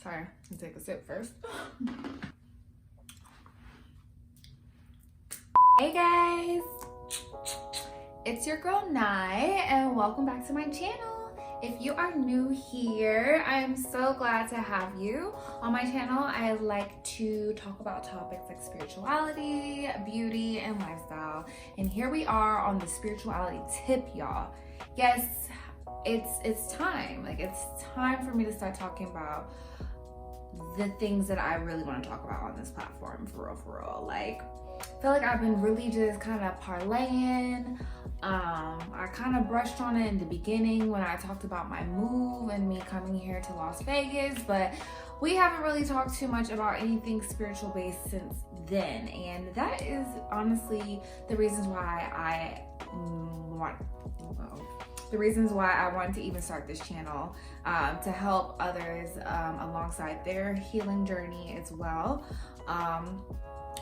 Sorry, I'll take a sip first. Hey guys, it's your girl Nye and welcome back to my channel. If you are new here, I am so glad to have you. On my channel, I like to talk about topics like spirituality, beauty, and lifestyle. And here we are on the spirituality tip, y'all. Yes, it's time. Like, it's time for me to start talking about the things that I really want to talk about on this platform, for real. Like, I feel like I've been really just kind of parlaying. I kind of brushed on it in the beginning when I talked about my move and me coming here to Las Vegas, but we haven't really talked too much about anything spiritual based since then. And that is honestly the reasons why I wanted to even start this channel, to help others alongside their healing journey as well.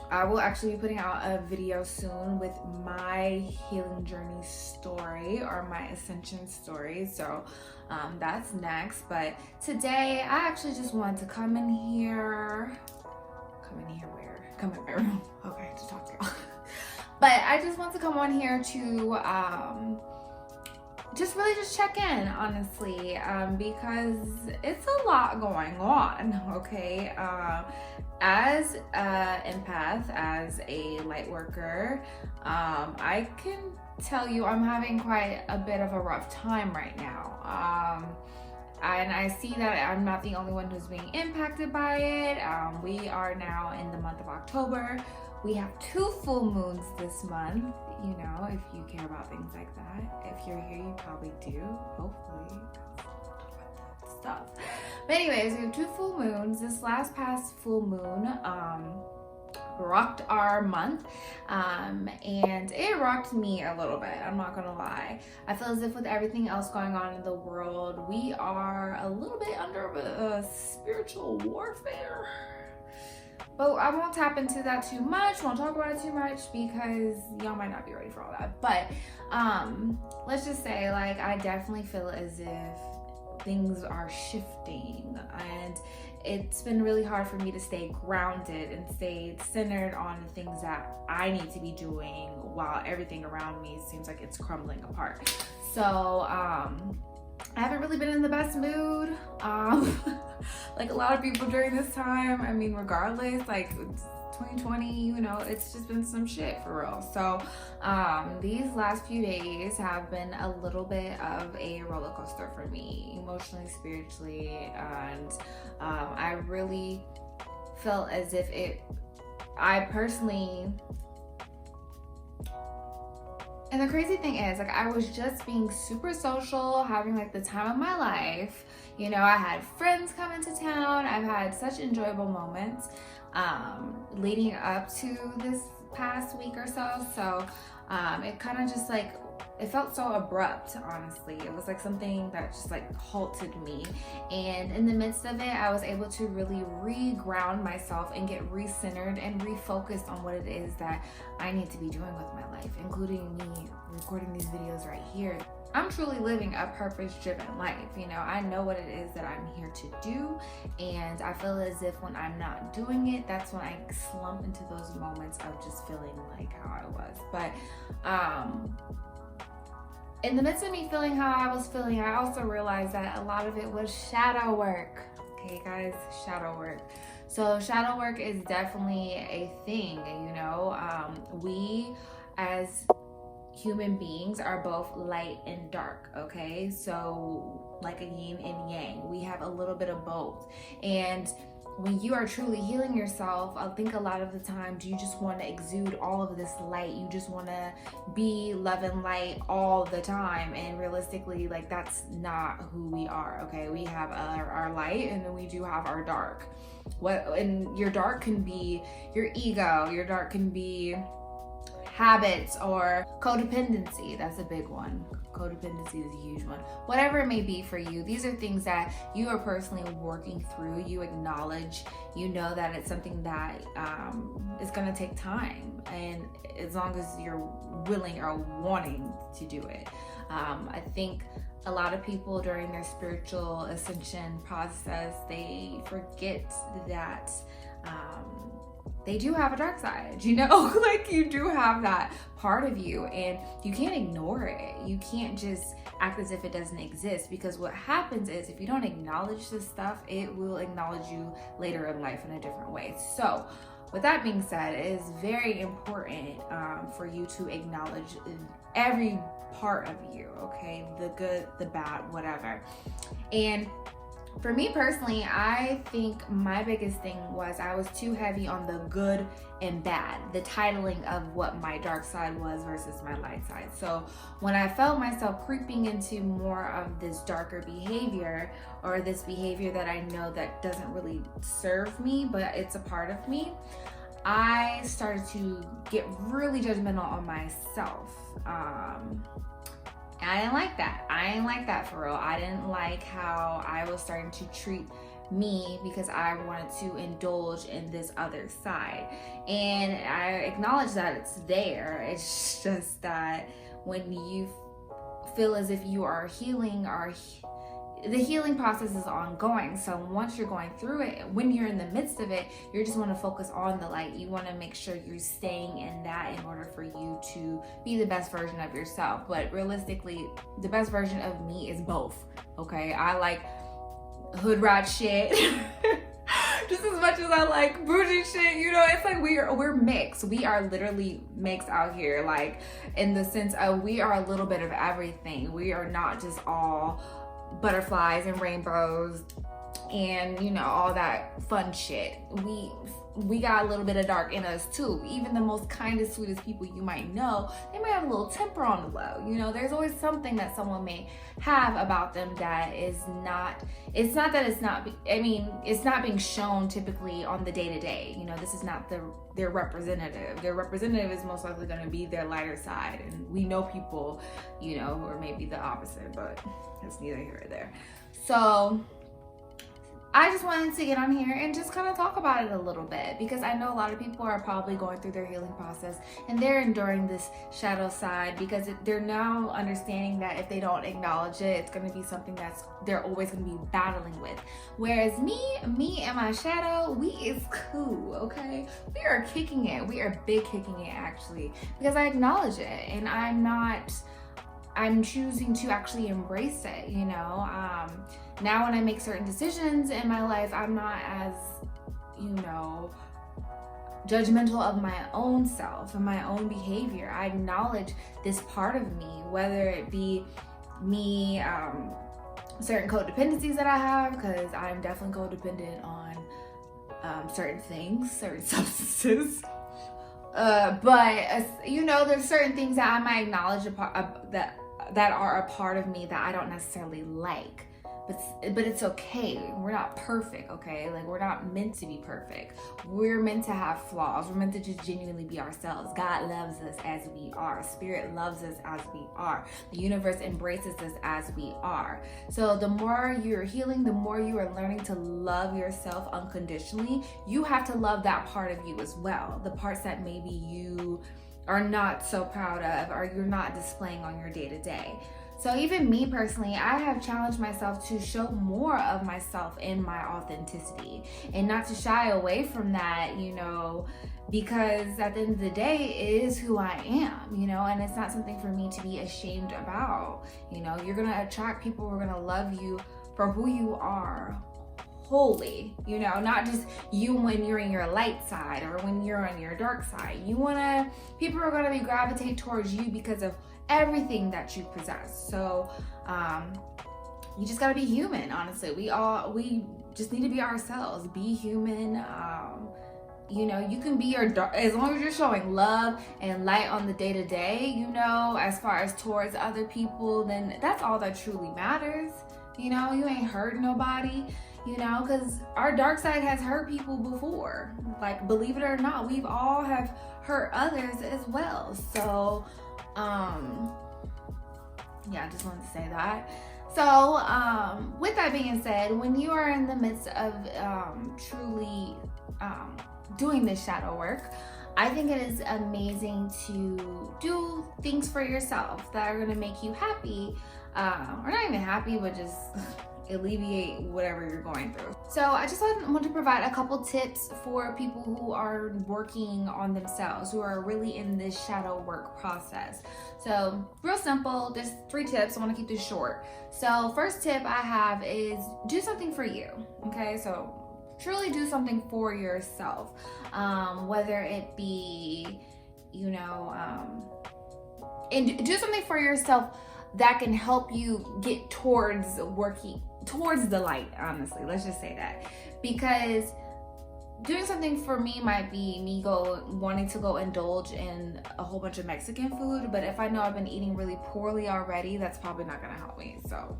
I will actually be putting out a video soon with my healing journey story, or my ascension story. So that's next. But today I actually just wanted to come in my room. Okay, to talk to y'all. But I just want to come on here to just check in, honestly, because it's a lot going on, okay? As an empath, as a light worker, I can tell you I'm having quite a bit of a rough time right now. And I see that I'm not the only one who's being impacted by it. We are now in the month of October. We have 2 full moons this month, you know, if you care about things like that. If you're here, you probably do, hopefully. Stuff. But anyways, we have 2 full moons. This past full moon rocked our month, and it rocked me a little bit, I'm not gonna lie. I feel as if with everything else going on in the world, we are a little bit under a spiritual warfare. But I won't tap into that too much, won't talk about it too much, because y'all might not be ready for all that. But let's just say, like, I definitely feel as if things are shifting, and it's been really hard for me to stay grounded and stay centered on the things that I need to be doing while everything around me seems like it's crumbling apart. So I haven't really been in the best mood, like a lot of people during this time. I mean, regardless, like 2020, you know, it's just been some shit for real. So these last few days have been a little bit of a roller coaster for me, emotionally, spiritually, and I really felt as if I personally. And the crazy thing is, like, I was just being super social, having like the time of my life. You know, I had friends come into town. I've had such enjoyable moments leading up to this past week or so. So it kind of just like, it felt so abrupt, honestly. It was like something that just like halted me. And in the midst of it, I was able to really re-ground myself and get re-centered and refocused on what it is that I need to be doing with my life, including me recording these videos right here. I'm truly living a purpose-driven life. You know, I know what it is that I'm here to do, and I feel as if when I'm not doing it, that's when I slump into those moments of just feeling like how I was. But in the midst of me feeling how I was feeling, I also realized that a lot of it was shadow work. Okay, guys, shadow work. So shadow work is definitely a thing, you know. We as human beings are both light and dark, okay? So like a yin and yang, we have a little bit of both. And when you are truly healing yourself, I think a lot of the times you just want to exude all of this light. You just want to be love and light all the time. And realistically, like, that's not who we are, okay? We have our light, and then we do have our dark. And your dark can be your ego. Your dark can be habits or codependency. That's a big one. Codependency is a huge one. Whatever it may be for you, these are things that you are personally working through. You acknowledge, you know that it's something that is going to take time, and as long as you're willing or wanting to do it. I think a lot of people during their spiritual ascension process, they forget that they do have a dark side, you know? Like, you do have that part of you, and you can't ignore it. You can't just act as if it doesn't exist, because what happens is, if you don't acknowledge this stuff, it will acknowledge you later in life in a different way. So with that being said, it is very important for you to acknowledge every part of you, okay? The good, the bad, whatever. And for me personally, I think my biggest thing was I was too heavy on the good and bad, the titling of what my dark side was versus my light side. So when I felt myself creeping into more of this darker behavior, or this behavior that I know that doesn't really serve me, but it's a part of me, I started to get really judgmental on myself. I didn't like that. I didn't like that for real. I didn't like how I was starting to treat me because I wanted to indulge in this other side. And I acknowledge that it's there. It's just that when you feel as if you are healing, or the healing process is ongoing. So once you're going through it, when you're in the midst of it, you just want to focus on the light. You want to make sure you're staying in that in order for you to be the best version of yourself. But realistically, the best version of me is both. Okay, I like hood rat shit just as much as I like bougie shit, you know. It's like we're mixed. We are literally mixed out here, like in the sense of we are a little bit of everything. We are not just all butterflies and rainbows and, you know, all that fun shit. We got a little bit of dark in us too. Even the most kindest, sweetest people you might know, they might have a little temper on the low. You know, there's always something that someone may have about them that is not, it's not that it's not, I mean, it's not being shown typically on the day-to-day. You know, this is not their representative. Their representative is most likely going to be their lighter side. And we know people, you know, who are maybe the opposite, but it's neither here or there. So I just wanted to get on here and just kind of talk about it a little bit, because I know a lot of people are probably going through their healing process and they're enduring this shadow side, because they're now understanding that if they don't acknowledge it, it's going to be something that's they're always going to be battling with. Whereas me and my shadow, we is cool, okay? We are kicking it. We are big kicking it, actually, because I acknowledge it, and I'm choosing to actually embrace it, you know? Now when I make certain decisions in my life, I'm not as, you know, judgmental of my own self and my own behavior. I acknowledge this part of me, whether it be me, certain codependencies that I have, because I'm definitely codependent on certain things, certain substances. But you know, there's certain things that I might acknowledge that are a part of me that I don't necessarily like. But it's okay. We're not perfect, okay? Like, we're not meant to be perfect. We're meant to have flaws. We're meant to just genuinely be ourselves. God loves us as we are. Spirit loves us as we are. The universe embraces us as we are. So the more you're healing, the more you are learning to love yourself unconditionally. You have to love that part of you as well. The parts that maybe you are not so proud of, or you're not displaying on your day-to-day. So even me personally, I have challenged myself to show more of myself in my authenticity, and not to shy away from that, you know, because at the end of the day, it is who I am, you know, and it's not something for me to be ashamed about. You know, you're gonna attract people who are gonna love you for who you are wholly, you know, not just you when you're in your light side or when you're on your dark side. People are gonna gravitate towards you because of everything that you possess. So you just gotta be human, honestly. We just need to be ourselves, be human. You know, you can be your dark, as long as you're showing love and light on the day-to-day, you know, as far as towards other people, then that's all that truly matters. You know, you ain't hurt nobody, you know, because our dark side has hurt people before. Like, believe it or not, we've all have hurt others as well. So yeah, I just wanted to say that. So with that being said, when you are in the midst of truly doing this shadow work, I think it is amazing to do things for yourself that are going to make you happy, or not even happy, but just alleviate whatever you're going through. So I just want to provide a couple tips for people who are working on themselves, who are really in this shadow work process. So real simple, there's 3 tips. I want to keep this short. So first tip I have is do something for you. Okay, so truly do something for yourself, whether it be, you know, and do something for yourself that can help you get towards working towards the light. Honestly, let's just say that, because doing something for me might be me wanting to go indulge in a whole bunch of Mexican food, but if I know I've been eating really poorly already, that's probably not gonna help me. So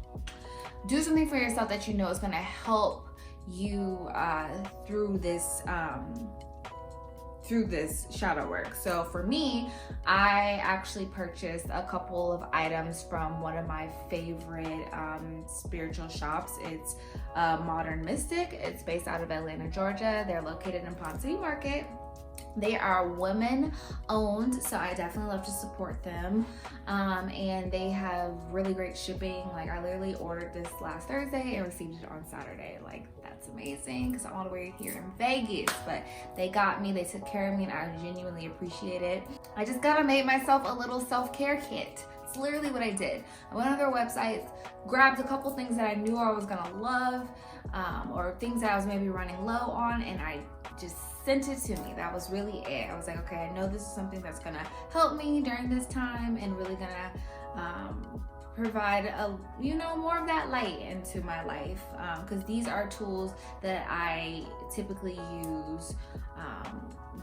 do something for yourself that you know is gonna help you through this shadow work. So for me, I actually purchased a couple of items from one of my favorite spiritual shops. It's Modern Mystic. It's based out of Atlanta, Georgia. They're located in Pond City Market. They are women owned, so I definitely love to support them. And they have really great shipping. Like, I literally ordered this last Thursday and received it on Saturday. Like, that's amazing because I'm all the way here in Vegas, but they got me, they took care of me, and I genuinely appreciate it. I just gotta make myself a little self-care kit. It's literally what I did. I went on their website, grabbed a couple things that I knew I was gonna love, or things that I was maybe running low on, and I just sent it to me. That was really it. I was like, okay, I know this is something that's gonna help me during this time and really gonna provide a, you know, more of that light into my life, because these are tools that I typically use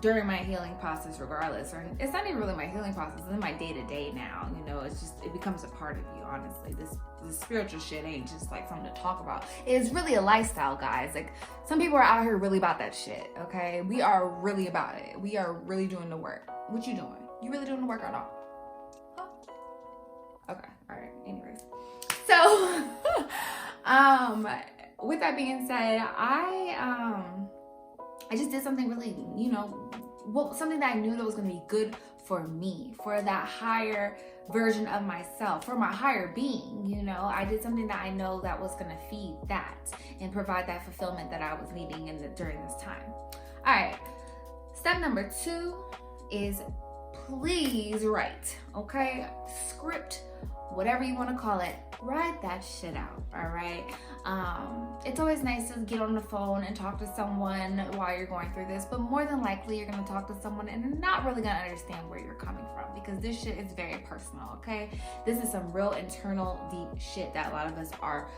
during my healing process regardless, or it's not even really my healing process, it's in my day-to-day now, you know. It's just, it becomes a part of you. Honestly, this spiritual shit ain't just like something to talk about. It's really a lifestyle, guys. Like, some people are out here really about that shit, okay? We are really about it. We are really doing the work. What you doing? You really doing the work or not? Huh? Okay, all right, anyways. So with that being said, I just did something really, you know, something that I knew that was going to be good for me, for that higher version of myself, for my higher being, you know. I did something that I know that was going to feed that and provide that fulfillment that I was needing during this time. All right, step number 2 is please write, okay? Script, whatever you want to call it, write that shit out, all right? It's always nice to get on the phone and talk to someone while you're going through this, but more than likely you're going to talk to someone and they're not really going to understand where you're coming from, because this shit is very personal, okay? This is some real internal deep shit that a lot of us are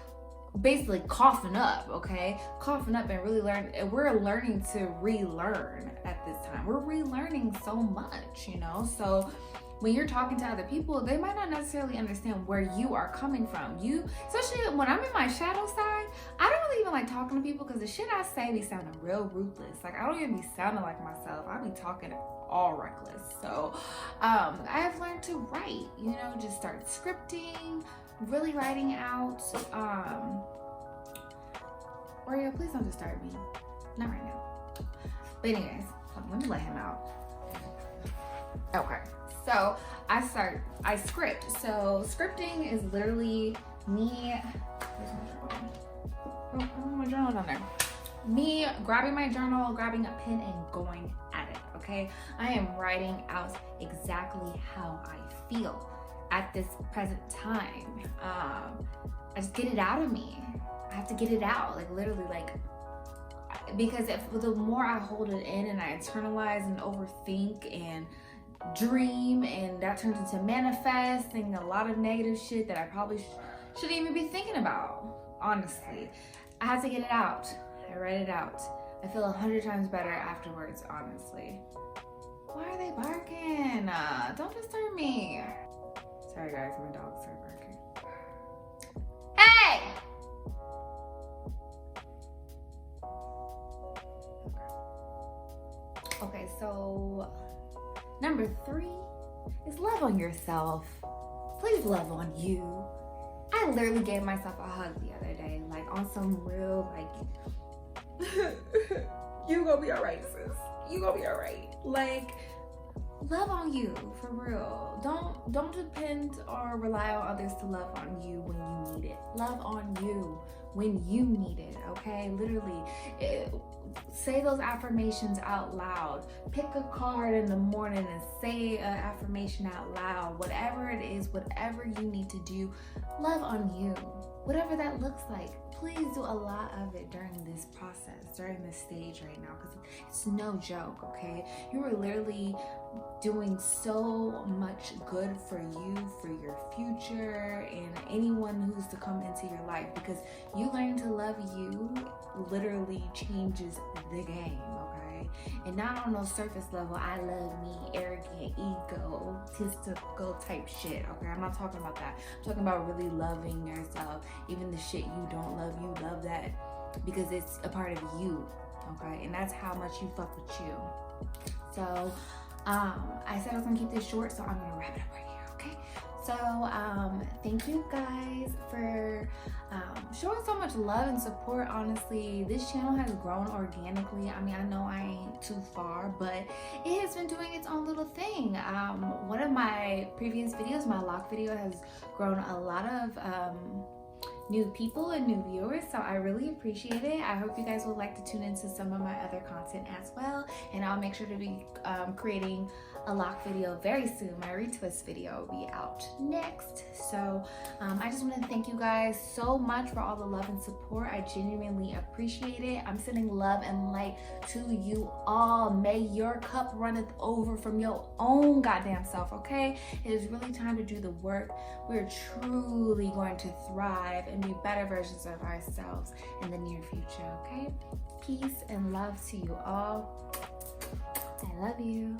basically coughing up, okay? Coughing up and really we're learning to relearn at this time. We're relearning so much, you know? So when you're talking to other people, they might not necessarily understand where you are coming from. Especially when I'm in my shadow side, I don't really even like talking to people because the shit I say be sounding real ruthless. Like, I don't even be sounding like myself. I be talking all reckless. So I have learned to write, you know, just start scripting, really writing out. Oreo, please don't disturb me. Not right now. But anyways, let me let him out. Okay. So I script. So scripting is literally me. Where's my journal? Oh, my journal down there. Me grabbing my journal, grabbing a pen, and going at it. Okay. I am writing out exactly how I feel at this present time. I just get it out of me. I have to get it out. Like, literally, like, because the more I hold it in and I internalize and overthink and dream, and that turns into manifesting a lot of negative shit that I probably shouldn't even be thinking about, honestly. I have to get it out. I write it out. I feel 100 times better afterwards, honestly. Why are they barking? Don't disturb me. Sorry guys, my dogs are barking. Hey! Okay, so number 3 is love on yourself. Please love on you. I literally gave myself a hug the other day, like on some real, like, you gonna be all right, sis. You gonna be all right. Like, love on you, for real. Don't depend or rely on others to love on you when you need it. Love on you when you need it, okay? Literally, say those affirmations out loud. Pick a card in the morning and say an affirmation out loud. Whatever it is, whatever you need to do, love on you. Whatever that looks like, please do a lot of it during this process, during this stage right now, because it's no joke, okay? You are literally doing so much good for you, for your future, and anyone who's to come into your life, because you learning to love you literally changes the game, okay? And not on no surface level, I love me, arrogant, egotistical type shit, okay? I'm not talking about that. I'm talking about really loving yourself. Even the shit you don't love, you love that because it's a part of you, okay? And that's how much you fuck with you. So, I said I was gonna keep this short, so I'm gonna wrap it up right here, okay? So, thank you guys for showing so much love and support. Honestly, this channel has grown organically. I mean, I know I ain't too far, but it has been doing its own little thing. One of my previous videos, my lock video, has grown a lot of new people and new viewers, so I really appreciate it. I hope you guys would like to tune into some of my other content as well, and I'll make sure to be creating a lock video very soon. My retwist video will be out next. So I just want to thank you guys so much for all the love and support. I genuinely appreciate it. I'm sending love and light to you all. May your cup runneth over from your own goddamn self, okay? It is really time to do the work. We're truly going to thrive and be better versions of ourselves in the near future, okay? Peace and love to you all. I love you.